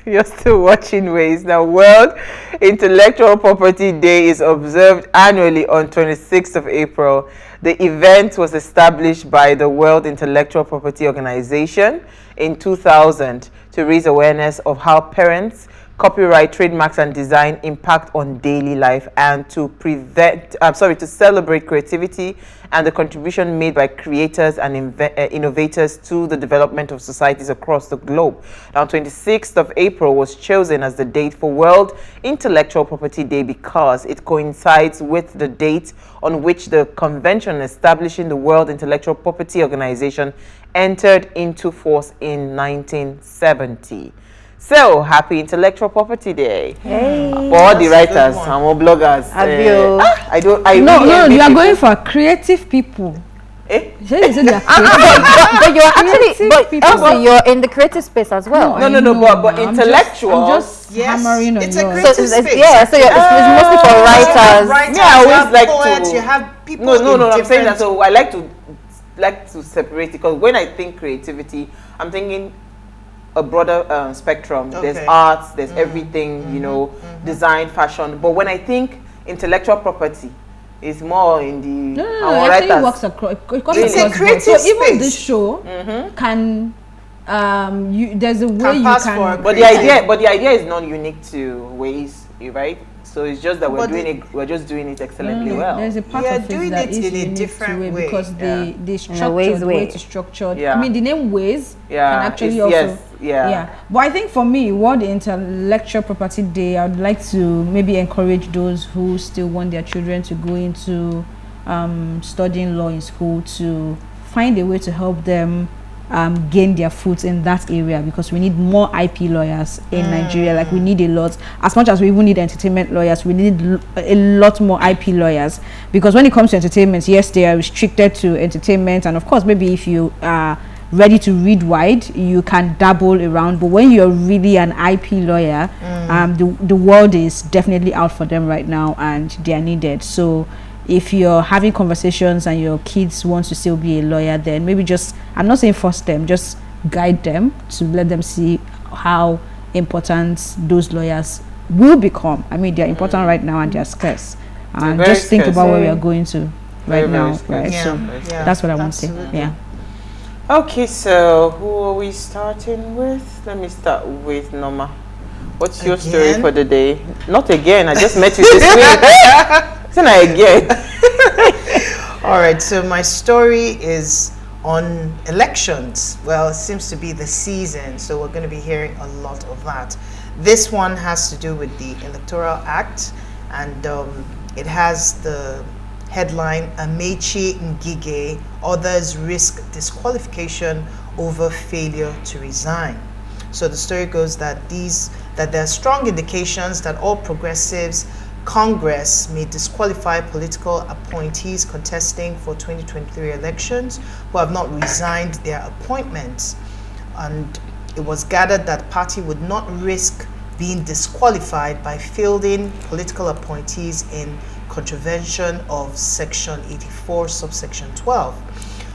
You're still watching Ways. Now, World Intellectual Property Day is observed annually on 26th of April. The event was established by the World Intellectual Property Organization in 2000 to raise awareness of how parents, copyright, trademarks, and design impact on daily life, and to to celebrate creativity and the contribution made by creators and innovators to the development of societies across the globe. Now, 26th of April was chosen as the date for World Intellectual Property Day because it coincides with the date on which the convention establishing the World Intellectual Property Organization entered into force in 1970. So, happy Intellectual Property Day. Hey. For all the writers and all bloggers. No, you are going for creative people. Eh? But you're actually, also you're in the creative space as well. No, but intellectual. I'm just hammering on it's a yours. creative space. Yeah, so it's mostly for writers. Yeah, I always like poets, to. You have people. No. I'm saying that. So I like to separate it, because when I think creativity, I'm thinking a broader spectrum. Okay. There's arts, there's everything, design, fashion. But when I think intellectual property, it's more in the No, it actually works across. It's a creative so space. even this show can there's a way you pass can. for But the idea is not unique to Ways, right? So it's just that we're just doing it excellently well. There's a part of it that is in a unique different to it way. because the structure, Ways the way. way it's structured. Yeah. I mean, the name Ways can actually it's- also. yes, But I think for me, World Intellectual Property Day, I would like to maybe encourage those who still want their children to go into studying law in school to find a way to help them gain their foot in that area, because we need more IP lawyers in Nigeria. Like, we need a lot. As much as we even need entertainment lawyers, we need a lot more IP lawyers, because when it comes to entertainment, yes, they are restricted to entertainment, and of course, maybe if you are ready to read wide, you can dabble around. But when you're really an IP lawyer, the world is definitely out for them right now, and they are needed. So if you're having conversations and your kids want to still be a lawyer, then maybe just, I'm not saying force them, just guide them to let them see how important those lawyers will become. I mean, they're important right now and they're scarce. And just think about where we are going to right now. Right? Yeah. So that's what I want to say. Absolutely. Yeah. Okay, so who are we starting with? Let me start with Norma. What's your story for the day? Not again. I just met you this week. Isn't I again? All right, so my story is on elections. Well, it seems to be the season, so we're going to be hearing a lot of that. This one has to do with the Electoral Act, and it has the headline, Amaechi Ngige, others risk disqualification over failure to resign. So the story goes that there are strong indications that all progressives Congress may disqualify political appointees contesting for 2023 elections who have not resigned their appointments. And it was gathered that the party would not risk being disqualified by fielding political appointees in contravention of Section 84, subsection 12.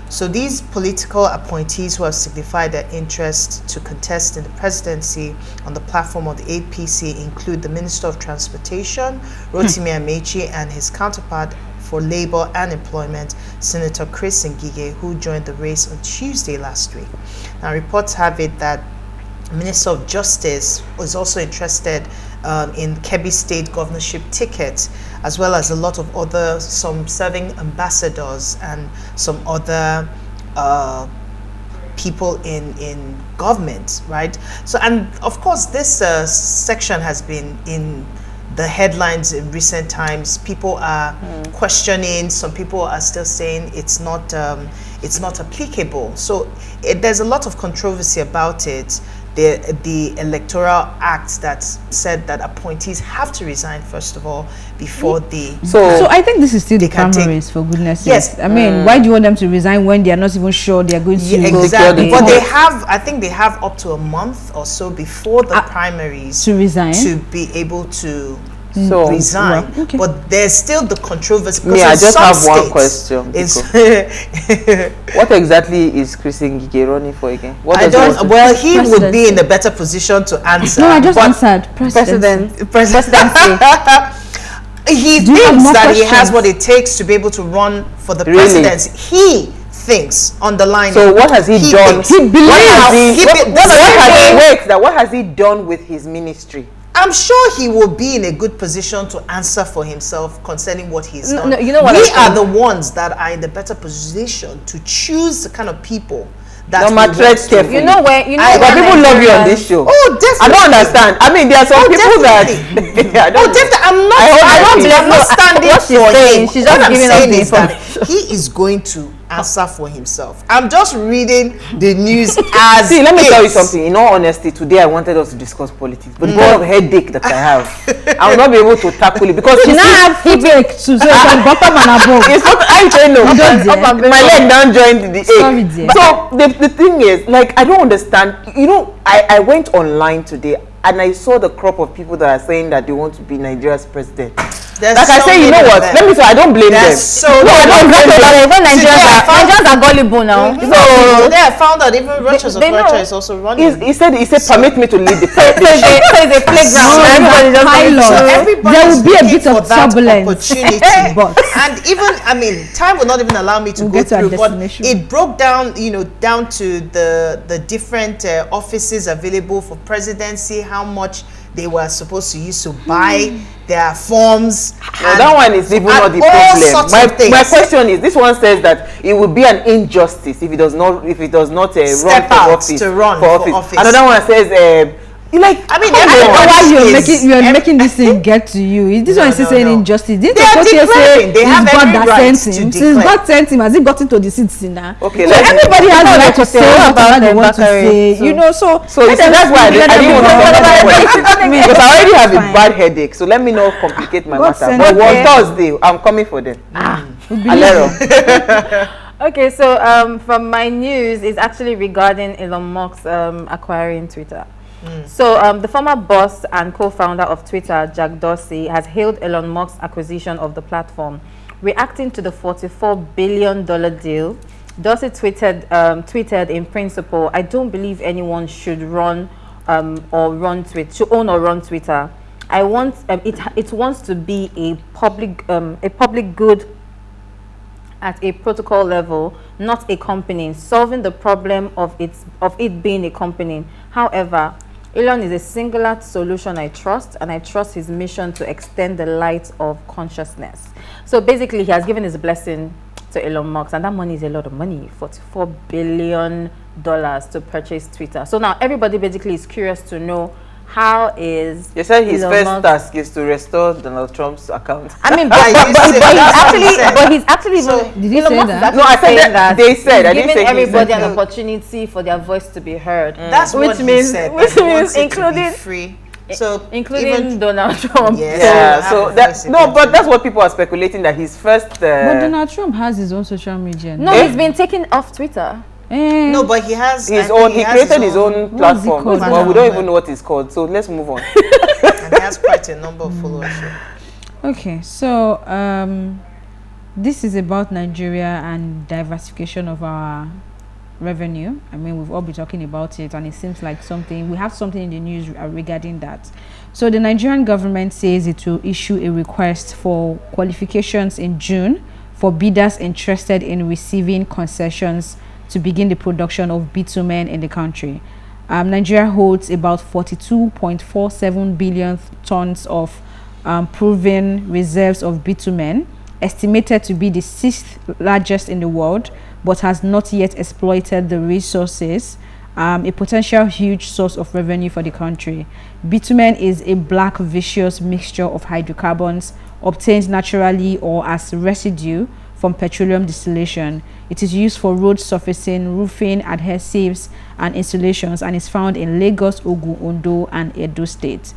So these political appointees who have signified their interest to contest in the presidency on the platform of the APC include the Minister of Transportation, Rotimi Amaechi, and his counterpart for Labor and Employment, Senator Chris Ngige, who joined the race on Tuesday last week. Now, reports have it that Minister of Justice was also interested in Kebbi State governorship ticket, as well as a lot of some serving ambassadors and some other people in government, right? So, and of course, this section has been in the headlines in recent times. People are questioning. Some people are still saying it's not applicable. So there's a lot of controversy about it. The Electoral Act that said that appointees have to resign first of all before So I think this is still the primaries, for goodness sake. Yes. I mean, why do you want them to resign when they are not even sure they are going to exactly. But I think they have up to a month or so before the primaries to resign, to be able to So resign. well, okay. But there's still the controversy. me, I in just some have one states, question. It's What exactly is Chris Ngige running for again? What I does he want don't. to Well, he would be Presidency. in a better position to answer. No, I just but answered. President. presidency. He Do you have thinks more that he has questions? what it takes to be able to run for the Really? presidency. He thinks, underline. So what has he done? thinks. He believes. What has he done with his ministry? I'm sure he will be in a good position to answer for himself concerning what he's done. no, you know what we I are the ones that are in the better position to choose the kind of people that Norma, we tread want to carefully. You know where I- But where people love you on Nigerians- this show. Oh, I definitely. don't understand. I mean, there are some people definitely. that. I don't Definitely. I'm not. I hope I'm I not standing what she's for saying, him. she's What just I'm giving us saying the is that he is going to answer for himself. I'm just reading the news as. See, let me tell you is. something. In all honesty, today I wanted us to discuss politics, but because of headache that I have, I will not be able to tackle it because You you now see, have headache too, so it's on bottom and above. it's not. I don't know. Don't My leg down joined the Sorry, ache. dear. So the thing is, like, I don't understand. You know, I went online today and I saw the crop of people that are saying that they want to be Nigeria's president. There's Like I so say, you know many what? of them. Let me say, I don't blame them. There's so No, I don't blame them. When Nigerians are gullible now. So today I found out even Rochas they know. is also running. He said, permit me to lead the So it's a playground. No, Everybody just pilot. wants to- So Everybody there will be a looking bit of for that turbulence. opportunity. But- And even, I mean, time will not even allow me to We'll go get to our through, but destination. it broke down, down to the different offices available for presidency, how much they were supposed to use to buy their forms. No, that one is even not the all problem. sorts of things. My question is, this one says that it would be an injustice if it does not run Step for out office. to run for office. Another one says, I mean, come I don't know on. why is- you're making this thing get to you. This No, one is no, saying no. injustice. Didn't They are the court declaring. say They it's have God every that right sent to him? Since declare. God sent him, has he gotten to the seats now? Okay, So let's- everybody has the right to say whatever they want to say. so- You know, so So you see, that's why I didn't want to talk about politics because I already have a Fine. bad headache. So let me not complicate my God matter. send But them. on Thursday, I'm coming for them. Alero. Okay, so from my news is actually regarding Elon Musk acquiring Twitter. So the former boss and co-founder of Twitter, Jack Dorsey, has hailed Elon Musk's acquisition of the platform. Reacting to the $44 billion deal, Dorsey tweeted in principle, "I don't believe anyone should own or run Twitter. I want it wants to be a public good at a protocol level, not a company, solving the problem of it being a company. However, Elon is a singular solution I trust, and I trust his mission to extend the light of consciousness." So basically, he has given his blessing to Elon Musk, and that money is a lot of money, $44 billion to purchase Twitter. So now everybody basically is curious to know, how is You said his Elon first Musk- task is to restore Donald Trump's account. I mean, I used to say that's what he said. but he's actually So, even, did he Elon say Musk is that? actually No, I said saying that they said. I he's didn't giving say he everybody said an that. opportunity for their voice to be heard. That's Which what he means- said. which that he means wants it to be including- free. So So including even Donald Trump. Yes. Yeah, have so a that voice no, against but it. that's what people are speculating, that his first. But Donald Trump has his own social media. No, Eh? he's been taken off Twitter. no, but he has his I own. think He has created his own What is it platform, called but now? we don't even know what it's called. So let's move on. and he has quite a number of followers. Okay, so this is about Nigeria and diversification of our revenue. I mean, we've all been talking about it, and it seems like we have something in the news regarding that. So the Nigerian government says it will issue a request for qualifications in June for bidders interested in receiving concessions to begin the production of bitumen in the country. Nigeria holds about 42.47 billion tons of proven reserves of bitumen, estimated to be the 6th largest in the world, but has not yet exploited the resources, a potential huge source of revenue for the country. Bitumen is a black viscous mixture of hydrocarbons obtained naturally or as residue from petroleum distillation. It is used for road surfacing, roofing, adhesives, and installations, and is found in Lagos, Ogun, Ondo, and Edo State.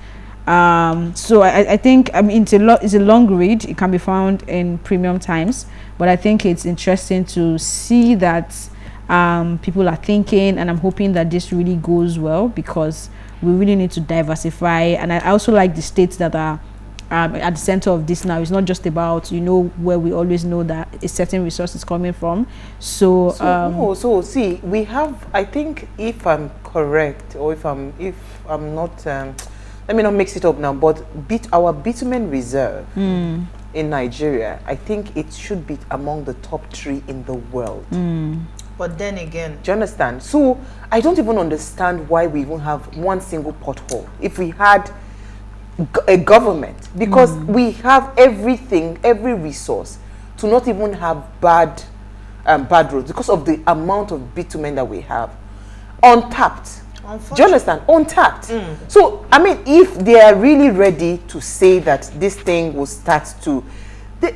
So I think, I mean, it's a long read. It can be found in Premium Times, but I think it's interesting to see that people are thinking, and I'm hoping that this really goes well, because we really need to diversify. And I also like the states that are at the center of this now. It's not just about, you know, where we always know that a certain resource is coming from. So so see, we have, I think, if I'm correct, or if I'm not, let me not mix it up now, but our bitumen reserve in Nigeria, I think it should be among the top 3 in the world. But then again, do you understand? So I don't even understand why we even have one single pothole if we had a government, because we have everything, every resource to not even have bad roads because of the amount of bitumen that we have untapped. Do you understand? Untapped. So I mean, if they are really ready to say that this thing will start to,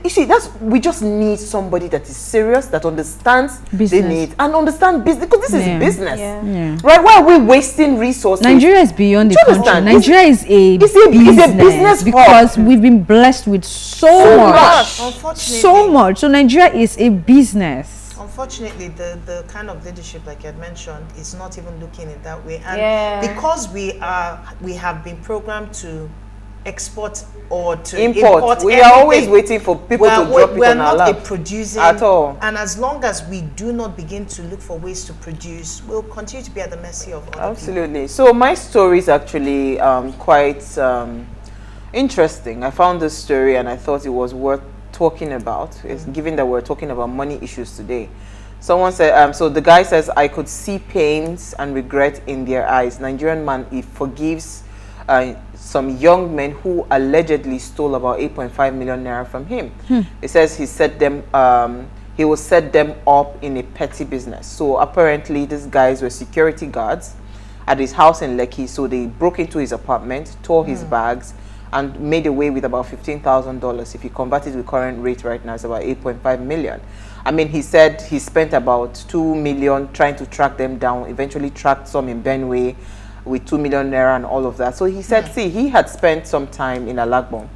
you see, we just need somebody that is serious, that understands business. The need and understand business, because this is business, Yeah. right? Why are we wasting resources? Nigeria is beyond the country. understand? Nigeria is a business because hub. we've been blessed with so much. Unfortunately, So much. So Nigeria is a business. Unfortunately, the kind of leadership, like I had mentioned, is not even looking in that way. And because we have been programmed to export or to import we are always waiting for people to drop it we're on our not a lap producing at all. And as long as we do not begin to look for ways to produce, we'll continue to be at the mercy of other Absolutely. So my story is actually quite interesting. I found this story and I thought it was worth talking about, given that we're talking about money issues today. Someone said, so the guy says, I could see pains and regret in their eyes. Nigerian man, he forgives some young men who allegedly stole about 8.5 million naira from him. He says he will set them up in a petty business. So apparently these guys were security guards at his house in Lekki. So they broke into his apartment, tore his bags, and made away with about $15,000. If you convert it with current rate right now, it's about 8.5 million. I mean, he said he spent about 2 million trying to track them down, eventually tracked some in Benue with 2 million naira and all of that. So he said, see, he had spent some time in Alagbon,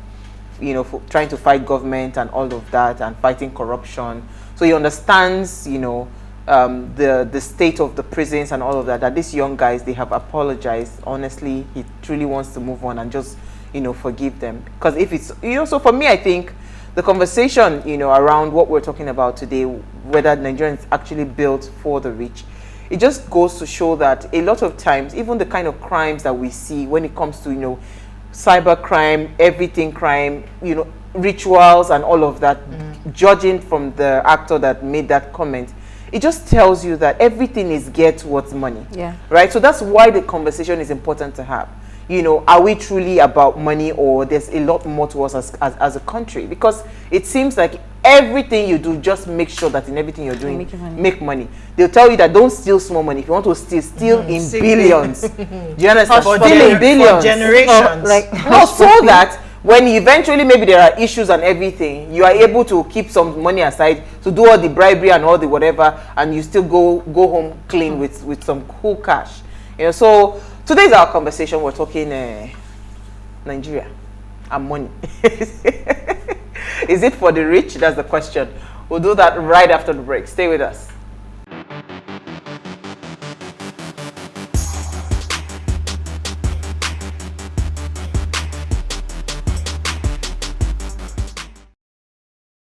you know, trying to fight government and all of that and fighting corruption. So he understands, you know, the state of the prisons and all of that, that these young guys, they have apologized. Honestly, he truly wants to move on and just, you know, forgive them. Because if it's, you know, so for me, I think the conversation, you know, around what we're talking about today, whether Nigeria is actually built for the rich, it just goes to show that a lot of times, even the kind of crimes that we see when it comes to, you know, cyber crime, everything crime, you know, rituals and all of that, judging from the actor that made that comment, it just tells you that everything is get what's money. Right? So that's why the conversation is important to have. You know, are we truly about money, or there's a lot more to us as a country? Because it seems like everything you do, just make sure that in everything you're doing, make money. They'll tell you that don't steal small money. If you want to steal in billions. Do you understand? Steal in billions. For generations. No, so that when eventually maybe there are issues and everything, you are able to keep some money aside to do all the bribery and all the whatever, and you still go home clean with some cool cash. You know, so today's our conversation. We're talking Nigeria and money. Is it for the rich? That's the question. We'll do that right after the break. Stay with us.